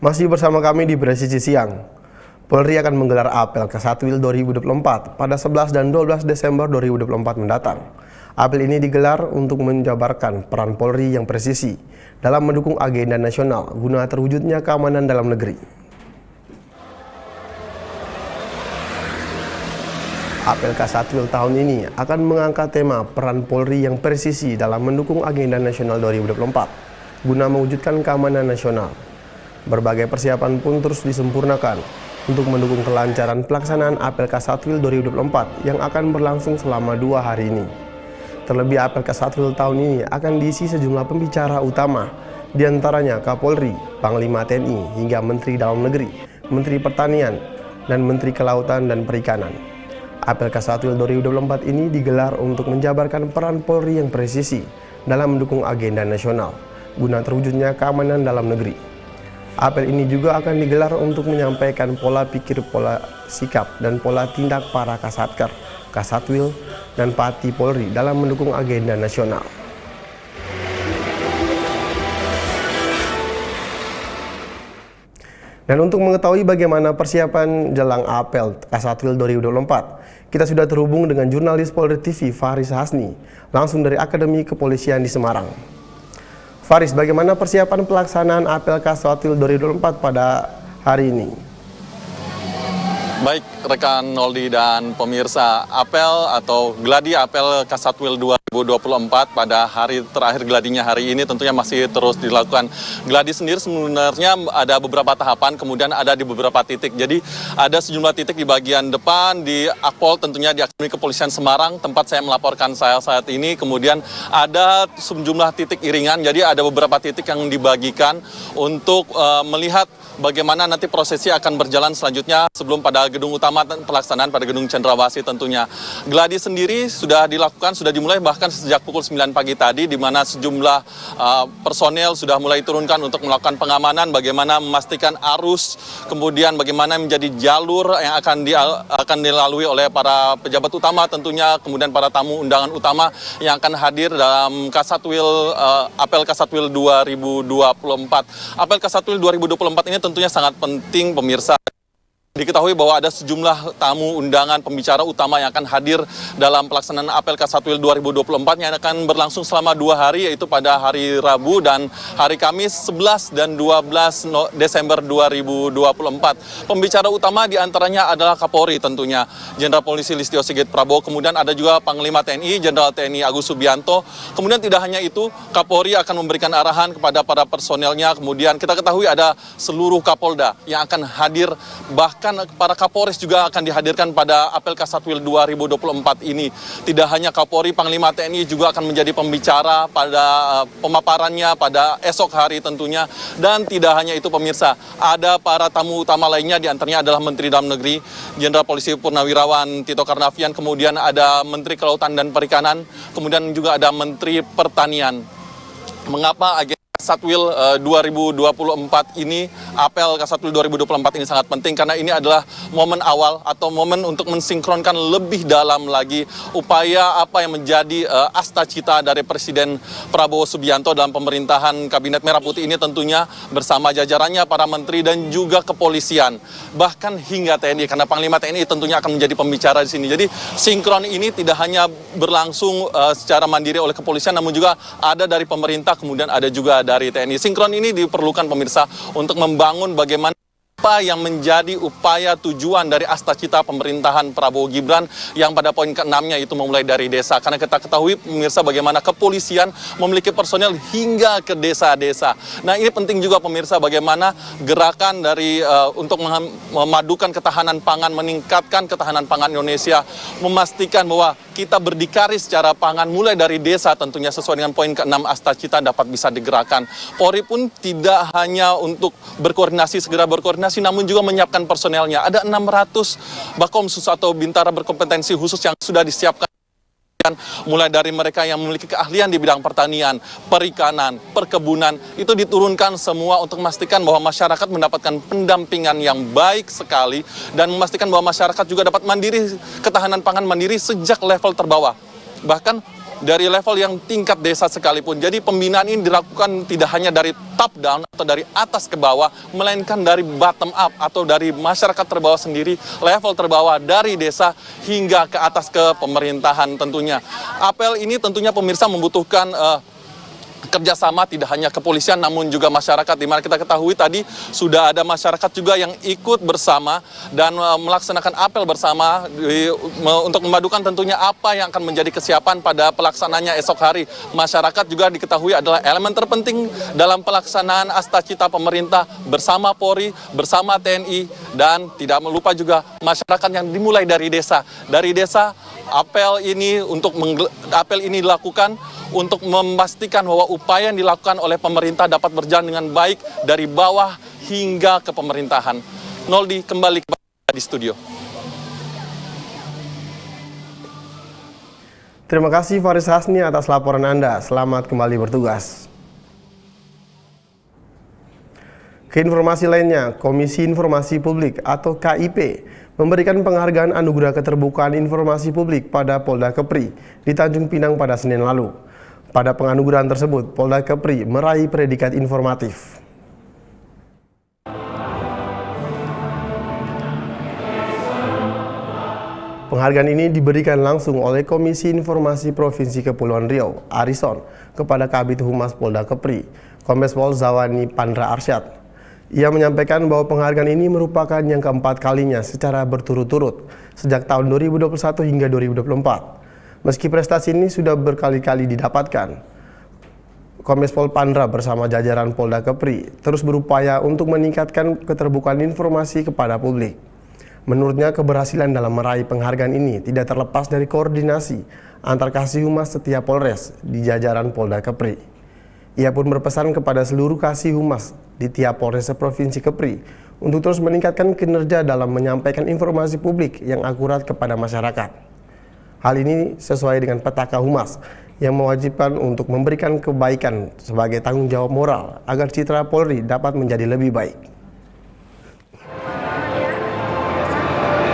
Masih bersama kami di Presisi Siang. Polri akan menggelar apel Kasatwil 2024 pada 11 dan 12 Desember 2024 mendatang. Apel ini digelar untuk menjabarkan peran Polri yang presisi dalam mendukung agenda nasional guna terwujudnya keamanan dalam negeri. Apel Kasatwil tahun ini akan mengangkat tema peran Polri yang presisi dalam mendukung agenda nasional 2024 guna mewujudkan keamanan nasional. Berbagai persiapan pun terus disempurnakan untuk mendukung kelancaran pelaksanaan Apel Kasatwil 2024 yang akan berlangsung selama 2 hari ini. Terlebih Apel Kasatwil tahun ini akan diisi sejumlah pembicara utama, diantaranya Kapolri, Panglima TNI, hingga Menteri Dalam Negeri, Menteri Pertanian, dan Menteri Kelautan dan Perikanan. Apel Kasatwil 2024 ini digelar untuk menjabarkan peran Polri yang presisi dalam mendukung agenda nasional guna terwujudnya keamanan dalam negeri. Apel ini juga akan digelar untuk menyampaikan pola pikir, pola sikap, dan pola tindak para Kasatker, Kasatwil, dan Pati Polri dalam mendukung agenda nasional. Dan untuk mengetahui bagaimana persiapan jelang Apel Kasatwil 2024, kita sudah terhubung dengan jurnalis Polri TV Faris Hasni, langsung dari Akademi Kepolisian di Semarang. Faris, bagaimana persiapan pelaksanaan Apel Kasatwil 2024 pada hari ini? Baik rekan Noldi dan pemirsa, apel atau gladi Apel Kasatwil 2024 pada hari terakhir gladinya hari ini tentunya masih terus dilakukan. Gladi sendiri sebenarnya ada beberapa tahapan, kemudian ada di beberapa titik. Jadi ada sejumlah titik di bagian depan di Akpol, tentunya di Akademi Kepolisian Semarang, tempat saya melaporkan saat ini. Kemudian ada sejumlah titik iringan, jadi ada beberapa titik yang dibagikan untuk melihat bagaimana nanti prosesi akan berjalan selanjutnya sebelum pada gedung utama pelaksanaan pada gedung Cendrawasih tentunya. Gladi sendiri sudah dilakukan, sudah dimulai bahkan sejak pukul 9 pagi tadi, di mana sejumlah personel sudah mulai turunkan untuk melakukan pengamanan, bagaimana memastikan arus, kemudian bagaimana menjadi jalur yang akan dilalui oleh para pejabat utama tentunya, kemudian para tamu undangan utama yang akan hadir dalam Kasatwil Apel Kasatwil 2024. Apel Kasatwil 2024 ini tentunya sangat penting pemirsa. Diketahui bahwa ada sejumlah tamu undangan pembicara utama yang akan hadir dalam pelaksanaan Apel Kasatwil 2024 yang akan berlangsung selama 2 hari, yaitu pada hari Rabu dan hari Kamis 11 dan 12 Desember 2024. Pembicara utama diantaranya adalah Kapolri tentunya, Jenderal Polisi Listio Sigit Prabowo, kemudian ada juga Panglima TNI, Jenderal TNI Agus Subianto. Kemudian tidak hanya itu, Kapolri akan memberikan arahan kepada para personelnya, kemudian kita ketahui ada seluruh Kapolda yang akan hadir, bahkan para Kapolres juga akan dihadirkan pada Apel Kasatwil 2024 ini. Tidak hanya Kapolri, Panglima TNI juga akan menjadi pembicara pada pemaparannya pada esok hari tentunya. Dan tidak hanya itu pemirsa, ada para tamu utama lainnya, diantaranya adalah Menteri Dalam Negeri, Jenderal Polisi Purnawirawan Tito Karnavian, kemudian ada Menteri Kelautan dan Perikanan, kemudian juga ada Menteri Pertanian. Mengapa agenda Kasatwil 2024 ini, Apel Kasatwil 2024 ini sangat penting? Karena ini adalah momen awal atau momen untuk mensinkronkan lebih dalam lagi upaya apa yang menjadi asta cita dari Presiden Prabowo Subianto dalam pemerintahan Kabinet Merah Putih ini, tentunya bersama jajarannya para menteri dan juga kepolisian, bahkan hingga TNI, karena Panglima TNI tentunya akan menjadi pembicara di sini. Jadi sinkron ini tidak hanya berlangsung secara mandiri oleh kepolisian, namun juga ada dari pemerintah, kemudian ada juga dari TNI. Sinkron ini diperlukan pemirsa untuk membangun bagaimana apa yang menjadi upaya tujuan dari asta cita pemerintahan Prabowo Gibran yang pada poin ke-6-nya itu memulai dari desa. Karena kita ketahui pemirsa bagaimana kepolisian memiliki personel hingga ke desa-desa. Nah, ini penting juga pemirsa bagaimana gerakan dari untuk memadukan ketahanan pangan, meningkatkan ketahanan pangan Indonesia, memastikan bahwa kita berdikari secara pangan mulai dari desa, tentunya sesuai dengan poin ke-6 asta cita dapat bisa digerakkan. Polri pun tidak hanya untuk segera berkoordinasi, namun juga menyiapkan personelnya. Ada 600 Bakomsus atau bintara berkompetensi khusus yang sudah disiapkan, mulai dari mereka yang memiliki keahlian di bidang pertanian, perikanan, perkebunan, itu diturunkan semua untuk memastikan bahwa masyarakat mendapatkan pendampingan yang baik sekali dan memastikan bahwa masyarakat juga dapat mandiri, ketahanan pangan mandiri sejak level terbawah. Bahkan dari level yang tingkat desa sekalipun. Jadi pembinaan ini dilakukan tidak hanya dari top down atau dari atas ke bawah, melainkan dari bottom up atau dari masyarakat terbawah sendiri, level terbawah dari desa hingga ke atas ke pemerintahan tentunya. Apel ini tentunya pemirsa membutuhkan kerjasama tidak hanya kepolisian namun juga masyarakat, di mana kita ketahui tadi sudah ada masyarakat juga yang ikut bersama dan melaksanakan apel bersama untuk memadukan tentunya apa yang akan menjadi kesiapan pada pelaksananya esok hari. Masyarakat juga diketahui adalah elemen terpenting dalam pelaksanaan Astacita pemerintah bersama Polri, bersama TNI, dan tidak melupa juga masyarakat yang dimulai dari desa. Dari desa apel ini dilakukan untuk memastikan bahwa upaya yang dilakukan oleh pemerintah dapat berjalan dengan baik dari bawah hingga ke pemerintahan. Noldi kembali di studio. Terima kasih Faris Hasni atas laporan Anda. Selamat kembali bertugas. Ke informasi lainnya, Komisi Informasi Publik atau KIP memberikan penghargaan Anugerah Keterbukaan Informasi Publik pada Polda Kepri di Tanjung Pinang pada Senin lalu. Pada penganugerahan tersebut, Polda Kepri meraih predikat informatif. Penghargaan ini diberikan langsung oleh Komisi Informasi Provinsi Kepulauan Riau, Arison, kepada Kabid Humas Polda Kepri, Kombes Pol Zawani Pandra Arsyad. Ia menyampaikan bahwa penghargaan ini merupakan yang keempat kalinya secara berturut-turut sejak tahun 2021 hingga 2024. Meski prestasi ini sudah berkali-kali didapatkan, Kombes Pol Pandra bersama jajaran Polda Kepri terus berupaya untuk meningkatkan keterbukaan informasi kepada publik. Menurutnya, keberhasilan dalam meraih penghargaan ini tidak terlepas dari koordinasi antar Kasih Humas setiap Polres di jajaran Polda Kepri. Ia pun berpesan kepada seluruh Kasih Humas di tiap Polres Provinsi Kepri untuk terus meningkatkan kinerja dalam menyampaikan informasi publik yang akurat kepada masyarakat. Hal ini sesuai dengan petaka Humas yang mewajibkan untuk memberikan kebaikan sebagai tanggung jawab moral agar citra Polri dapat menjadi lebih baik.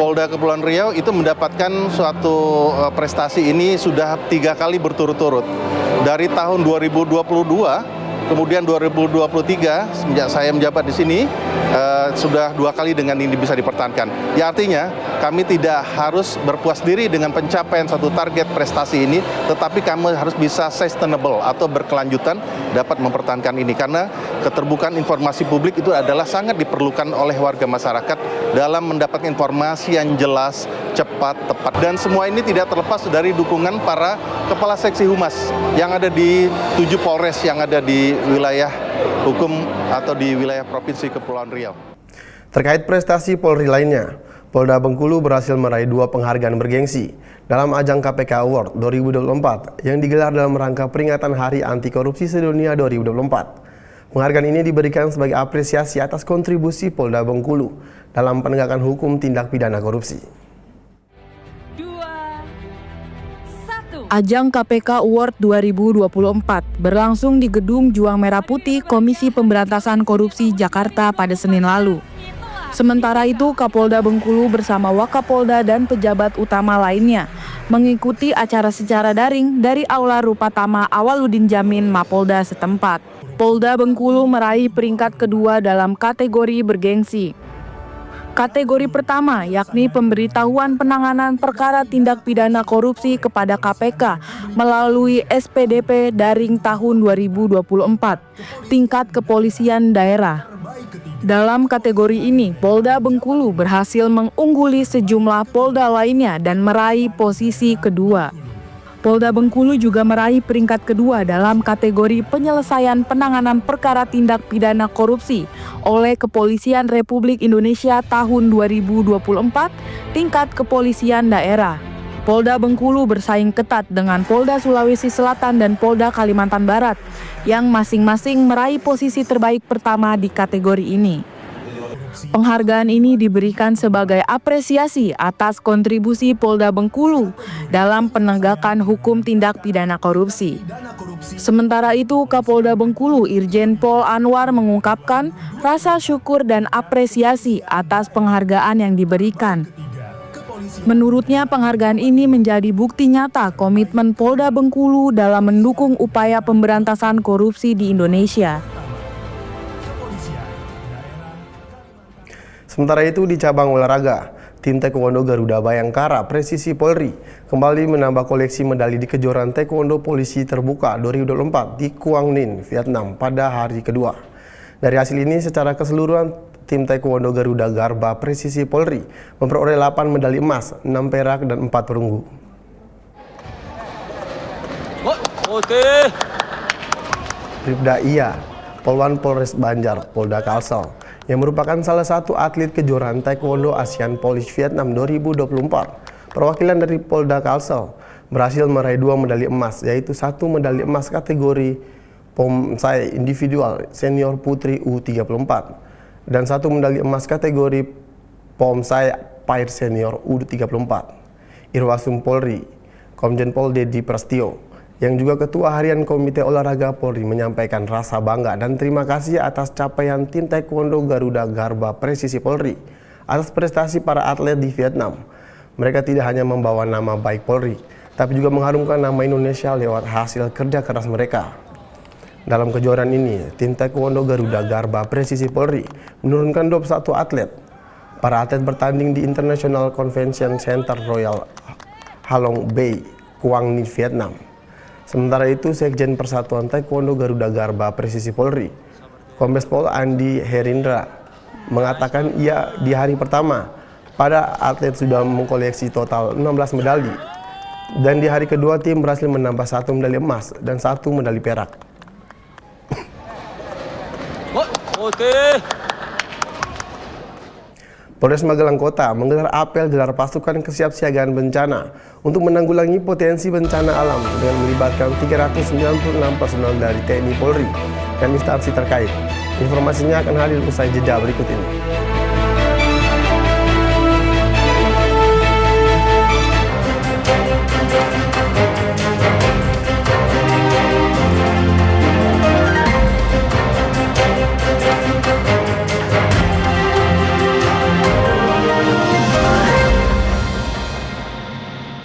Polda Kepulauan Riau itu mendapatkan suatu prestasi ini sudah 3 kali berturut-turut. Dari tahun 2022, kemudian 2023, semenjak saya menjabat di sini, sudah 2 kali dengan ini bisa dipertahankan. Ya, artinya kami tidak harus berpuas diri dengan pencapaian satu target prestasi ini, tetapi kami harus bisa sustainable atau berkelanjutan dapat mempertahankan ini. Karena keterbukaan informasi publik itu adalah sangat diperlukan oleh warga masyarakat dalam mendapatkan informasi yang jelas, cepat, tepat. Dan semua ini tidak terlepas dari dukungan para kepala seksi humas yang ada di 7 Polres yang ada di wilayah hukum atau di wilayah Provinsi Kepulauan Riau. Terkait prestasi Polri lainnya, Polda Bengkulu berhasil meraih 2 penghargaan bergengsi dalam ajang KPK Award 2024 yang digelar dalam rangka peringatan Hari Anti Korupsi Sedunia 2024. Penghargaan ini diberikan sebagai apresiasi atas kontribusi Polda Bengkulu dalam penegakan hukum tindak pidana korupsi. Ajang KPK Award 2024 berlangsung di Gedung Juang Merah Putih Komisi Pemberantasan Korupsi Jakarta pada Senin lalu. Sementara itu, Kapolda Bengkulu bersama Wakapolda dan pejabat utama lainnya mengikuti acara secara daring dari Aula Rupatama Awaludin Jamin Mapolda setempat. Polda Bengkulu meraih peringkat kedua dalam kategori bergengsi. Kategori pertama yakni pemberitahuan penanganan perkara tindak pidana korupsi kepada KPK melalui SPDP daring tahun 2024, tingkat kepolisian daerah. Dalam kategori ini, Polda Bengkulu berhasil mengungguli sejumlah polda lainnya dan meraih posisi kedua. Polda Bengkulu juga meraih peringkat kedua dalam kategori penyelesaian penanganan perkara tindak pidana korupsi oleh Kepolisian Republik Indonesia tahun 2024, tingkat kepolisian daerah. Polda Bengkulu bersaing ketat dengan Polda Sulawesi Selatan dan Polda Kalimantan Barat yang masing-masing meraih posisi terbaik pertama di kategori ini. Penghargaan ini diberikan sebagai apresiasi atas kontribusi Polda Bengkulu dalam penegakan hukum tindak pidana korupsi. Sementara itu, Kapolda Bengkulu Irjen Pol Anwar mengungkapkan rasa syukur dan apresiasi atas penghargaan yang diberikan. Menurutnya, penghargaan ini menjadi bukti nyata komitmen Polda Bengkulu dalam mendukung upaya pemberantasan korupsi di Indonesia. Sementara itu di cabang olahraga, tim Taekwondo Garuda Bayangkara Presisi Polri kembali menambah koleksi medali di kejuaraan Taekwondo Polisi Terbuka 2024 di Quang Ninh, Vietnam pada hari kedua. Dari hasil ini secara keseluruhan, tim Taekwondo Garuda Garba Presisi Polri memperoleh 8 medali emas, 6 perak, dan 4 perunggu. Oke. Bribda Iya, Polwan Polres Banjar, Polda Kalsel, yang merupakan salah satu atlet kejuaraan Taekwondo ASEAN Polish Vietnam 2024. Perwakilan dari Polda Kalsel berhasil meraih 2 medali emas, yaitu 1 medali emas kategori Pomsai individual senior putri U34 dan 1 medali emas kategori Pomsai Pair senior U34. Irwasum Polri, Komjen Pol Dedi Prastio, yang juga Ketua Harian Komite Olahraga Polri, menyampaikan rasa bangga dan terima kasih atas capaian tim Taekwondo Garuda Garba Presisi Polri atas prestasi para atlet di Vietnam. Mereka tidak hanya membawa nama baik Polri, tapi juga mengharumkan nama Indonesia lewat hasil kerja keras mereka. Dalam kejuaraan ini, tim Taekwondo Garuda Garba Presisi Polri menurunkan 21 atlet. Para atlet bertanding di International Convention Center Royal Halong Bay, Quang Ninh, Vietnam. Sementara itu, Sekjen Persatuan Taekwondo Garuda Garba Presisi Polri, Kombes Pol Andi Herindra, mengatakan di hari pertama, para atlet sudah mengkoleksi total 16 medali. Dan di hari kedua, tim berhasil menambah 1 medali emas dan 1 medali perak. Oke. Polres Magelang Kota menggelar apel gelar pasukan kesiapsiagaan bencana untuk menanggulangi potensi bencana alam dengan melibatkan 396 personel dari TNI Polri dan instansi terkait. Informasinya akan hadir usai jeda berikut ini.